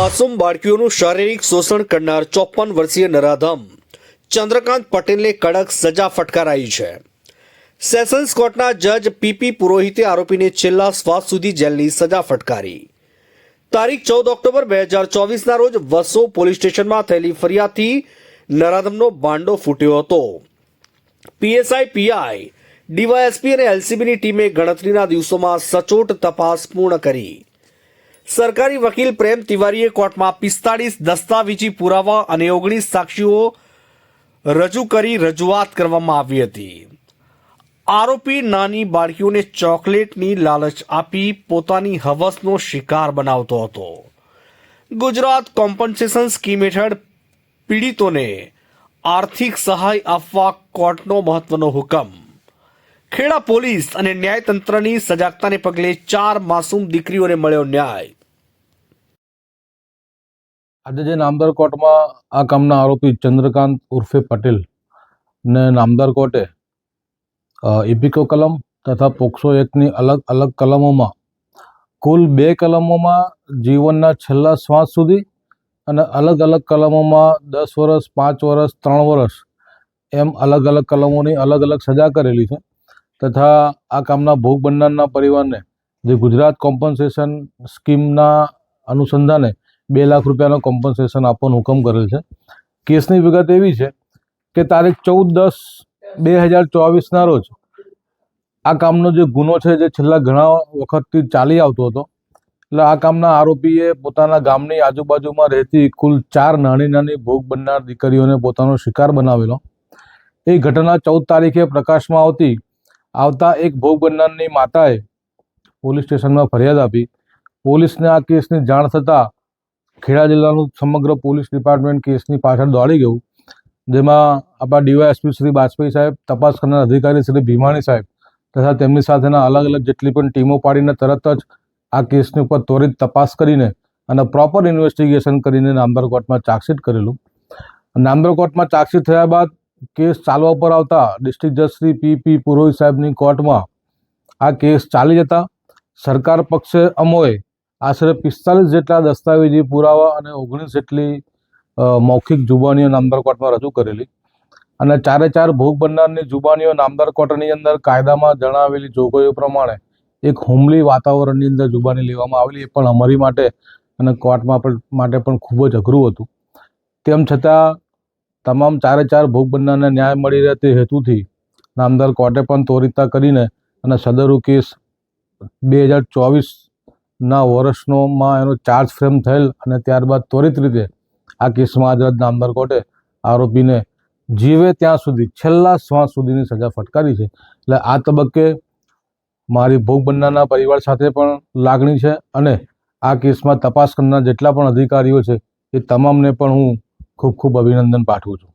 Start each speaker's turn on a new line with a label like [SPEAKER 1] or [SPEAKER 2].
[SPEAKER 1] માસૂમ બાળકીઓનું શારીરિક શોષણ કરનાર 54 વર્ષીય નરાધમ ચંદ્રકાંત પટેલને કડક સજા ફટકારાઈ છે। સેશન્સ કોર્ટના જજ પીપી પુરોહિતે આરોપીને છેલ્લા શ્વાસ સુધી જેલની સજા ફટકારી। તારીખ 14 ઓક્ટોબર 2024ના રોજ વસો પોલીસ સ્ટેશનમાં થયેલી ફરિયાદથી નરાધમનો ભાંડો ફૂટ્યો હતો। પીએસઆઈ પીઆઈ ડીવાયએસપી અને એલસીબીની ટીમે ગણતરીના દિવસોમાં સચોટ તપાસ પૂર્ણ કરી। સરકારી વકીલ પ્રેમ તિવારીએ કોર્ટમાં 45 દસ્તાવેજી પુરાવા અને 19 સાક્ષીઓ રજૂ કરી રજૂઆત કરવામાં આવી હતી। આરોપી નાની બાળકીઓને ચોકલેટની લાલચ આપી પોતાની હવસનો શિકાર બનાવતો હતો। ગુજરાત કોમ્પન્સેશન સ્કીમ હેઠળ પીડિતોને આર્થિક સહાય આપવા કોર્ટનો મહત્વનો હુકમ। ખેડા પોલીસ અને ન્યાયતંત્રની સજાગતાને પગલે 4 માસૂમ દીકરીઓને મળ્યો ન્યાય।
[SPEAKER 2] આજે જે નામદાર કોર્ટમાં આ કામના આરોપી ચંદ્રકાંત ઉર્ફે પટેલ ને નામદાર કોર્ટે ઇપિકો કલમ તથા પોક્સો એક્ટની અલગ અલગ કલમોમાં કુલ 2 કલમોમાં જીવનના છેલ્લા શ્વાસ સુધી અને અલગ અલગ કલમોમાં 10 વર્ષ 5 વર્ષ 3 વર્ષ એમ અલગ અલગ કલમોની અલગ અલગ સજા કરેલી છે। તથા આ કામના ભોગ બનનારના પરિવારને જે ગુજરાત કોમ્પન્સેશન સ્કીમના અનુસંધાને 2 લાખ રૂપિયાનો કોમ્પન્સેશન આપવાનો હુકમ કરેલ છે। કેસની વિગત એવી છે કે તારીખ 14/10/2024ના રોજ આ કામનો જે ગુનો છે જે છેલ્લા ઘણા વખતથી ચાલી આવતો હતો, એટલે આ કામના આરોપીએ પોતાના ગામની આજુબાજુમાં રહેતી કુલ 4 નાની નાની ભોગ બનનાર દીકરીઓને પોતાનો શિકાર બનાવેલો। એ ઘટના 14 તારીખે પ્રકાશમાં આવતા એક ભોગ બનનારની માતાએ પોલીસ સ્ટેશનમાં ફરિયાદ આપી। પોલીસને આ કેસની જાણ થતાં ખેડા જિલ્લાનું સમગ્ર પોલીસ ડિપાર્ટમેન્ટ કેસની પાછળ દોડી ગયું, જેમાં આપણા ડીવાયએસપી શ્રી બાજપેયી સાહેબ, તપાસ કરનાર અધિકારી શ્રી ભીમાણી સાહેબ તથા તેમની સાથેના અલગ અલગ જેટલી પણ ટીમો પાડીને તરત જ આ કેસની ઉપર ત્વરિત તપાસ કરીને અને પ્રોપર ઇન્વેસ્ટિગેશન કરીને નામદાર કોર્ટમાં ચાર્જશીટ કરેલું। નામદાર કોર્ટમાં ચાર્જશીટ થયા બાદ કેસ ચાલવા પર આવતા ડિસ્ટ્રિક્ટ જજ શ્રી પીપી પુરોહિત સાહેબની કોર્ટમાં આ કેસ ચાલી જતા સરકાર પક્ષે અમોએ આશરે 45 જેટલા દસ્તાવેજી પુરાવા અને 19 જેટલી મૌખિક જુબાનીઓ નામદાર કોર્ટમાં રજૂ કરેલી અને 4 ભોગ બનનારની જુબાનીઓ નામદાર કોર્ટની અંદર કાયદામાં જણાવેલી જોગવાઈઓ પ્રમાણે એક હુમલી વાતાવરણની અંદર જુબાની લેવામાં આવેલી, એ પણ અમારી માટે અને કોર્ટમાં માટે પણ ખૂબ જ અઘરું હતું। તેમ છતાં તમામ 4 ભોગ બનનારને ન્યાય મળી રહે તે હેતુથી નામદાર કોર્ટે પણ ત્વરિતતા કરીને અને સદરુ કેસ 2024ના વર્ષમાં એનો ચાર્જ ફ્રેમ થયેલ અને ત્યારબાદ ત્વરિત રીતે આ કેસમાં આજ નામદાર કોર્ટે આરોપીને જીવે ત્યાં સુધી છેલ્લા શ્વાસ સુધીની સજા ફટકારી છે। એટલે આ તબક્કે મારી ભોગ બનનારના પરિવાર સાથે પણ લાગણી છે અને આ કેસમાં તપાસ કરનાર જેટલા પણ અધિકારીઓ છે એ તમામને પણ હું ખૂબ ખૂબ અભિનંદન પાઠવું છું।